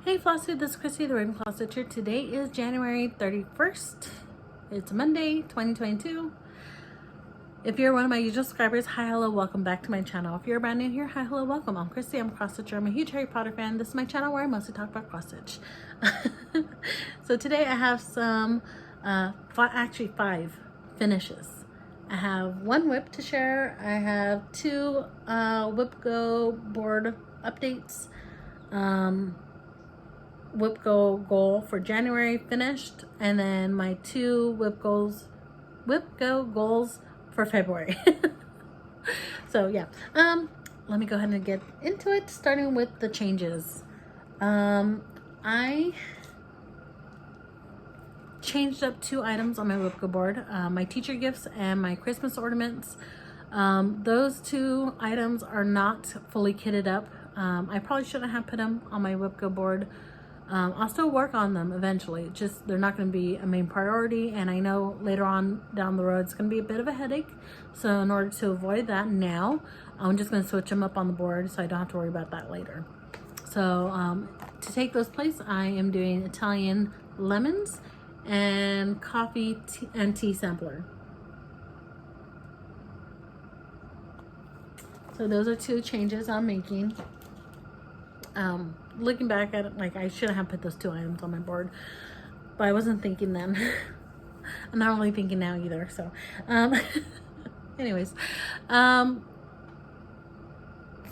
Hey Flosstube, this is Christy, the Raven Claw Stitcher. Today is January 31st. It's Monday, 2022. If you're one of my usual subscribers, hi, hello, welcome back to my channel. If you're brand new here, hi, hello, welcome. I'm Christy, I'm a cross stitcher. I'm a huge Harry Potter fan. This is my channel where I mostly talk about cross stitch. So today I have some, actually 5 finishes. I have 1 whip to share. I have 2 WIPGO board updates. WIPGO goal for January finished, and then my 2 WIPGO goals for February. So yeah, let me go ahead and get into it, starting with the changes. I changed up 2 items on my WIPGO board, my teacher gifts and my Christmas ornaments. Those 2 items are not fully kitted up. I probably shouldn't have put them on my WIPGO board. I'll still work on them eventually, just they're not going to be a main priority, and I know later on down the road it's going to be a bit of a headache. So in order to avoid that now, I'm just going to switch them up on the board so I don't have to worry about that later. So to take those place, I am doing Italian lemons and coffee and tea sampler. So those are 2 changes I'm making. Looking back at it, like, I shouldn't have put those 2 items on my board, but I wasn't thinking then. I'm not really thinking now either. So anyways,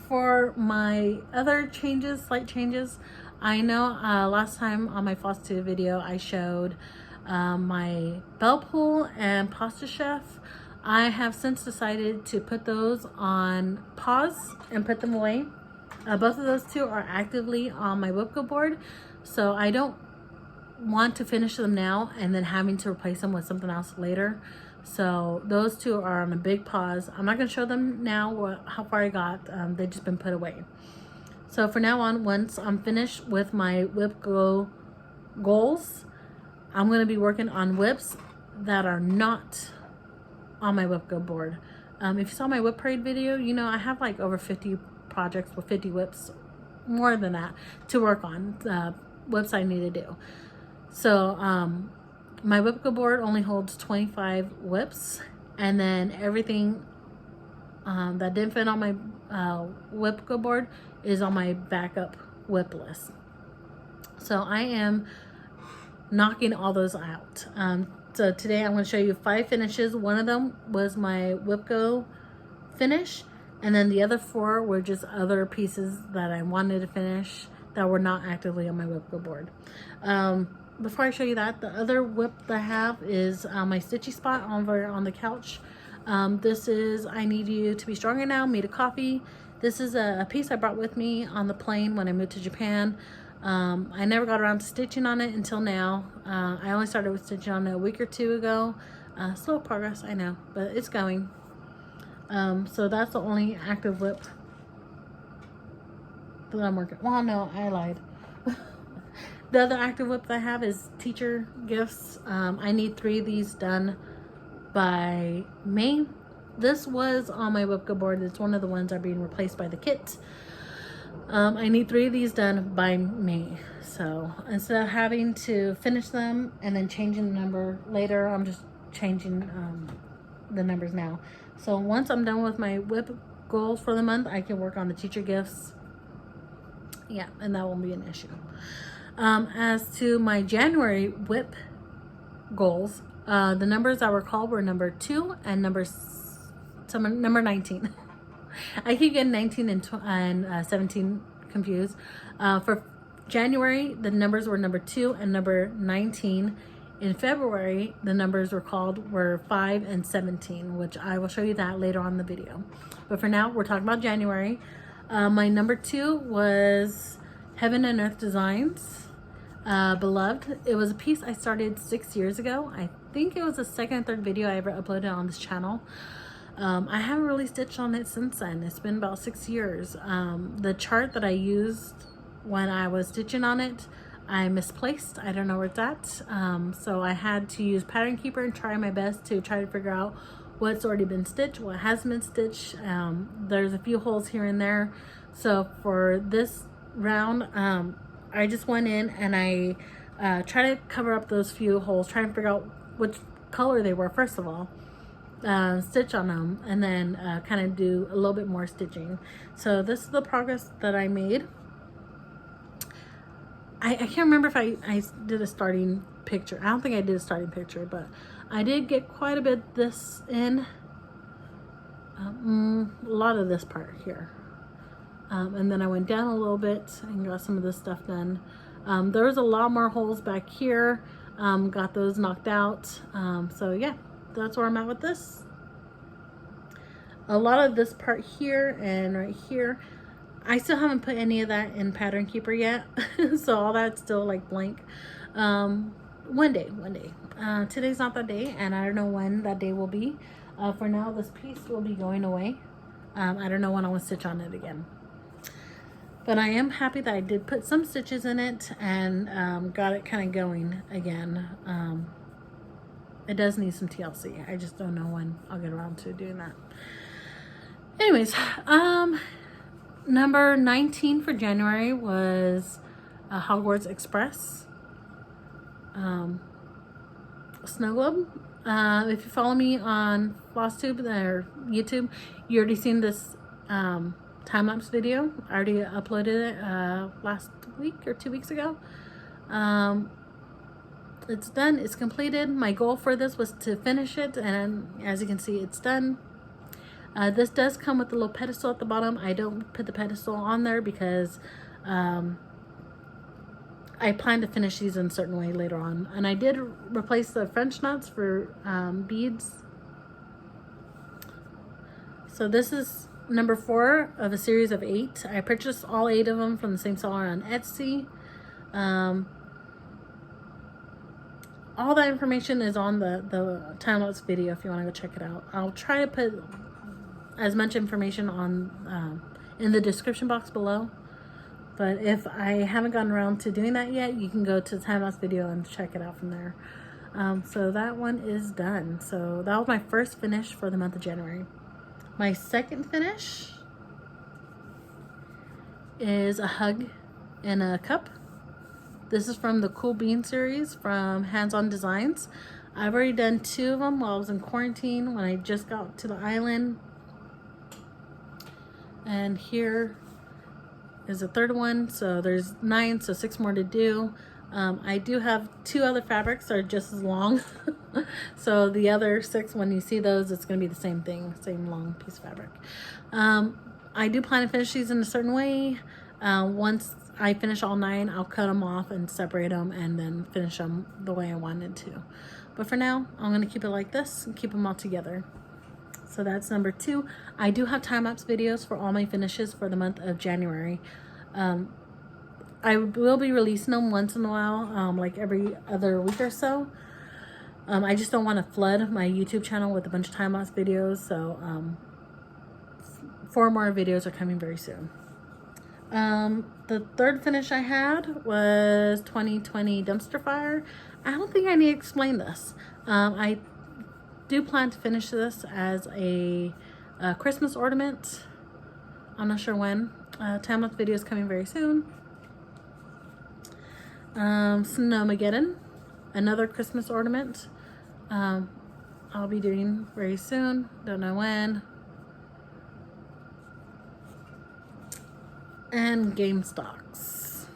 for my other changes, slight changes, I know last time on my Flosstube video I showed my bell pull and pasta chef. I have since decided to put those on pause and put them away. Both of those 2 are actively on my WIPGO board, so I don't want to finish them now and then having to replace them with something else later. So those 2 are on a big pause. I'm not going to show them now how far I got. They've just been put away. So for now on, once I'm finished with my WIPGO goals, I'm going to be working on whips that are not on my WIPGO board. If you saw my whip parade video, you know I have like over 50 projects with 50 whips, more than that, to work on, whips I need to do. So my WIPGO board only holds 25 whips, and then everything that didn't fit on my WIPGO board is on my backup whip list. So I am knocking all those out. So today I'm going to show you 5 finishes. One of them was my WIPGO finish, and then the other 4 were just other pieces that I wanted to finish that were not actively on my WIPGO board. Before I show you that, the other whip that I have is my stitchy spot over on the couch. This is I Need You to Be Stronger Now, made of coffee. This is a piece I brought with me on the plane when I moved to Japan. I never got around to stitching on it until now. I only started with stitching on it a week or 2 ago. Slow progress, I know, but it's going. So that's the only active whip that I'm working. Well, no, I lied. The other active whip that I have is teacher gifts. I need 3 of these done by May. This was on my WIPGO board. It's one of the ones that are being replaced by the kit. I need 3 of these done by May. So instead of having to finish them and then changing the number later, I'm just changing the numbers now. So once I'm done with my whip goals for the month, I can work on the teacher gifts. Yeah, and that won't be an issue. As to my January whip goals, the numbers that were called were number 2 and number 19. I keep getting 19 and 17 confused. For January, the numbers were number 2 and number 19. In February, the numbers were 5 and 17, which I will show you that later on in the video. But for now, we're talking about January. My number 2 was Heaven and Earth Designs, Beloved. It was a piece I started 6 years ago. I think it was the 2nd or 3rd video I ever uploaded on this channel. I haven't really stitched on it since then. It's been about 6 years. The chart that I used when I was stitching on it, I misplaced. I don't know where it's at. So I had to use Pattern Keeper and try my best to try to figure out what's already been stitched, what hasn't been stitched. There's a few holes here and there. So for this round, I just went in and I tried to cover up those few holes, trying to figure out which color they were first of all, stitch on them, and then kind of do a little bit more stitching. So this is the progress that I made. I can't remember if I did a starting picture. I don't think I did a starting picture, but I did get quite a bit this in. A lot of this part here. And then I went down a little bit and got some of this stuff done. There was a lot more holes back here. Got those knocked out. So yeah, that's where I'm at with this. A lot of this part here and right here, I still haven't put any of that in Pattern Keeper yet. So all that's still like blank. One day. Today's not that day, and I don't know when that day will be. For now, this piece will be going away. I don't know when I will stitch on it again. But I am happy that I did put some stitches in it and got it kind of going again. It does need some TLC. I just don't know when I'll get around to doing that. Anyways, number 19 for January was Hogwarts Express snow globe. If you follow me on Flosstube or YouTube, you already seen this time-lapse video. I already uploaded it last week or 2 weeks ago. It's done, it's completed. My goal for this was to finish it, and as you can see, it's done. This does come with a little pedestal at the bottom. I don't put the pedestal on there because I plan to finish these in a certain way later on. And I did replace the French knots for beads. So this is number 4 of a series of 8. I purchased all 8 of them from the same seller on Etsy. All that information is on the time-lapse video if you want to go check it out. I'll try to put as much information on in the description box below. But if I haven't gotten around to doing that yet, you can go to the time-lapse video and check it out from there. So that one is done. So that was my first finish for the month of January. My second finish is a hug in a cup. This is from the Cool Bean series from Hands On Designs. I've already done 2 of them while I was in quarantine when I just got to the island. And here is a 3rd one, so there's 9, so 6 more to do. I do have 2 other fabrics that are just as long. So the other 6, when you see those, it's going to be the same thing, same long piece of fabric. I do plan to finish these in a certain way. Once I finish all 9, I'll cut them off and separate them and then finish them the way I wanted to. But for now, I'm going to keep it like this and keep them all together. So that's number 2. I do have time-lapse videos for all my finishes for the month of January. I will be releasing them once in a while, like every other week or so. I just don't want to flood my YouTube channel with a bunch of time-lapse videos, so 4 more videos are coming very soon. The 3rd finish I had was 2020 Dumpster Fire. I don't think I need to explain this. I do plan to finish this as a Christmas ornament. I'm not sure when. Time-lapse video is coming very soon. Snowmageddon, another Christmas ornament. I'll be doing very soon. Don't know when. And game stocks.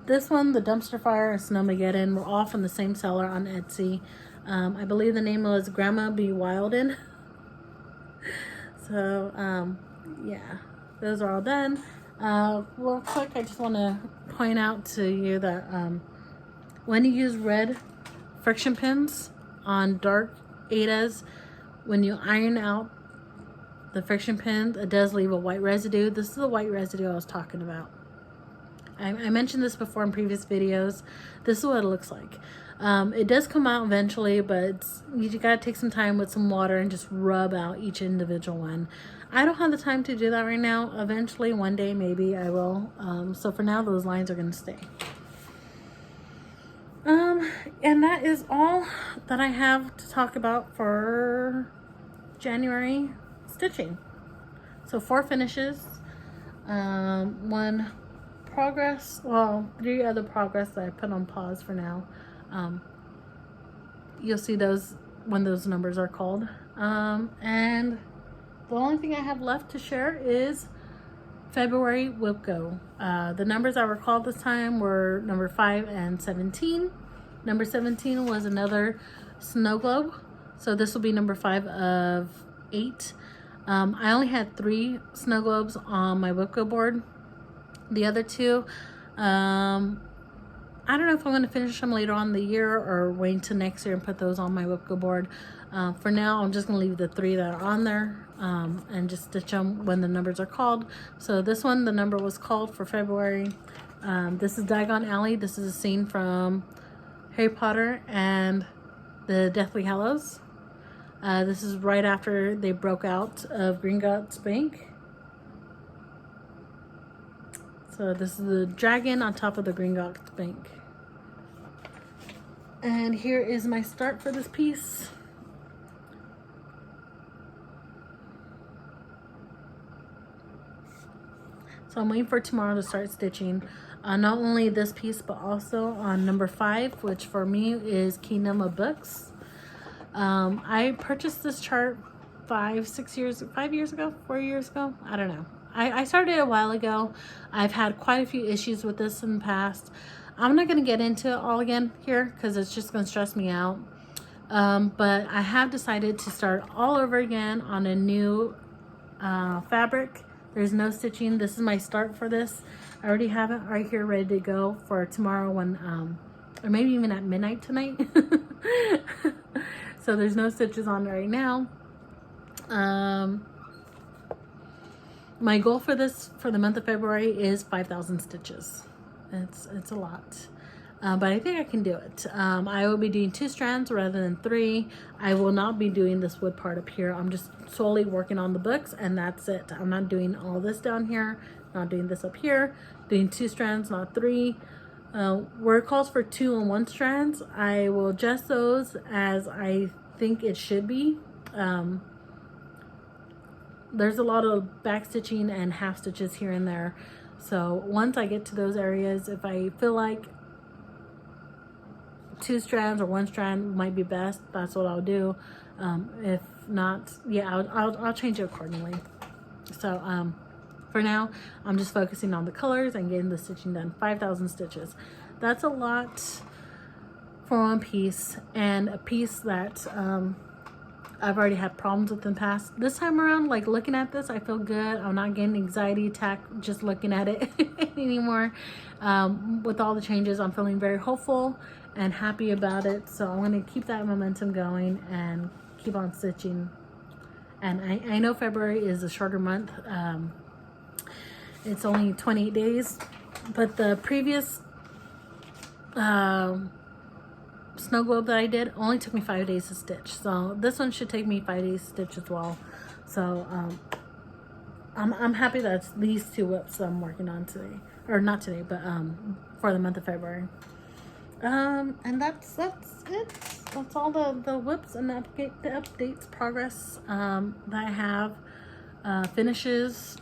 This one, the Dumpster Fire and Snowmageddon, were all from the same seller on Etsy. I believe the name was Grandma Be Wildin'. So, yeah, those are all done. Real quick, I just want to point out to you that when you use red friction pins on dark Adas, when you iron out the friction pin, it does leave a white residue. This is the white residue I was talking about. I mentioned this before in previous videos. This is what it looks like. It does come out eventually, but you gotta take some time with some water and just rub out each individual one. I don't have the time to do that right now. Eventually, one day, maybe I will. So for now, those lines are gonna stay. And that is all that I have to talk about for January stitching. So 4 finishes. One progress, well, 3 other progress that I put on pause for now. You'll see those when those numbers are called. And the only thing I have left to share is February WIPGO. The numbers that were called this time were number 5 and 17. Number 17 was another snow globe. So this will be number 5 of 8. I only had 3 snow globes on my WIPGO board. The other 2, I don't know if I'm going to finish them later on in the year or wait until next year and put those on my WIPGO board. For now, I'm just going to leave the 3 that are on there and just stitch them when the numbers are called. So this one, the number was called for February. This is Diagon Alley. This is a scene from Harry Potter and the Deathly Hallows. This is right after they broke out of Gringotts Bank. So this is the dragon on top of the Gringotts Bank. And here is my start for this piece. So I'm waiting for tomorrow to start stitching. Not only this piece, but also on number 5, which for me is Kingdom of Books. I purchased this chart 5 years ago, 4 years ago. I don't know. I started a while ago. I've had quite a few issues with this in the past. I'm not going to get into it all again here because it's just going to stress me out. But I have decided to start all over again on a new fabric. There's no stitching. This is my start for this. I already have it right here ready to go for tomorrow when, or maybe even at midnight tonight. So there's no stitches on right now. My goal for this, for the month of February, is 5,000 stitches. It's a lot, but I think I can do it. I will be doing 2 strands rather than 3. I will not be doing this wood part up here. I'm just solely working on the books, and that's it. I'm not doing all this down here, not doing this up here, doing 2 strands, not 3. Where it calls for 2 and 1 strands, I will adjust those as I think it should be. There's a lot of back stitching and half stitches here and there. So once I get to those areas, if I feel like 2 strands or 1 strand might be best, that's what I'll do. If not, yeah, I'll change it accordingly. So for now, I'm just focusing on the colors and getting the stitching done. 5,000 stitches. That's a lot for one piece, and a piece that I've already had problems with in the past. This time around, like looking at this, I feel good. I'm not getting anxiety attack just looking at it anymore. With all the changes, I'm feeling very hopeful and happy about it. So I'm going to keep that momentum going and keep on stitching. And I know February is a shorter month. It's only 28 days, but the previous snow globe that I did only took me 5 days to stitch. So this one should take me 5 days to stitch as well. So I'm happy that it's these 2 whips that I'm working on today, or not today, but for the month of February. And that's it. That's all the whips and the updates progress that I have. Finishes,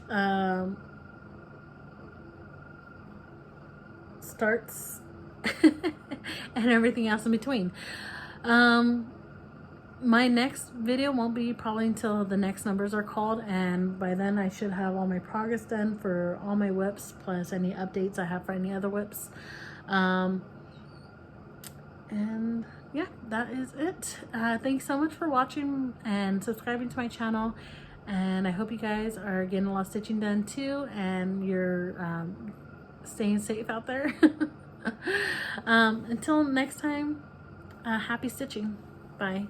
starts, and everything else in between. My next video won't be probably until the next numbers are called, and by then I should have all my progress done for all my whips, plus any updates I have for any other whips. And yeah, that is it. Thanks so much for watching and subscribing to my channel, and I hope you guys are getting a lot of stitching done too, and you're staying safe out there. Until next time, happy stitching. Bye.